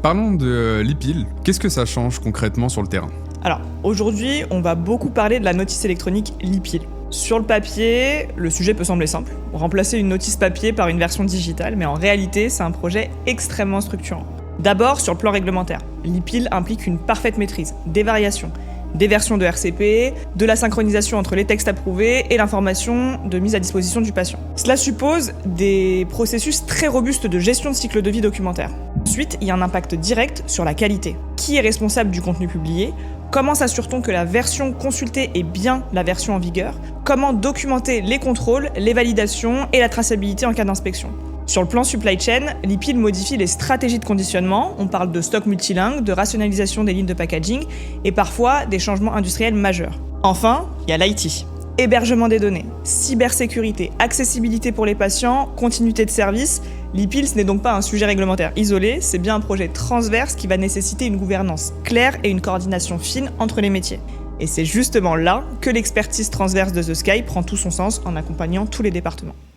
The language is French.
Parlons de l'e-pile. Qu'est-ce que ça change concrètement sur le terrain? Alors, aujourd'hui, on va beaucoup parler de la notice électronique l'e-pile. Sur le papier, le sujet peut sembler simple. Remplacer une notice papier par une version digitale, mais en réalité, c'est un projet extrêmement structurant. D'abord, sur le plan réglementaire, l'e-pile implique une parfaite maîtrise, des variations, des versions de RCP, de la synchronisation entre les textes approuvés et l'information de mise à disposition du patient. Cela suppose des processus très robustes de gestion de cycle de vie documentaire. Ensuite, il y a un impact direct sur la qualité. Qui est responsable du contenu publié? Comment s'assure-t-on que la version consultée est bien la version en vigueur? Comment documenter les contrôles, les validations et la traçabilité en cas d'inspection? Sur le plan supply chain, l'e-pile modifie les stratégies de conditionnement, on parle de stock multilingue, de rationalisation des lignes de packaging et parfois des changements industriels majeurs. Enfin, il y a l'IT. Hébergement des données, cybersécurité, accessibilité pour les patients, continuité de service. L'e-pile, ce n'est donc pas un sujet réglementaire isolé, c'est bien un projet transverse qui va nécessiter une gouvernance claire et une coordination fine entre les métiers. Et c'est justement là que l'expertise transverse de The Sky prend tout son sens en accompagnant tous les départements.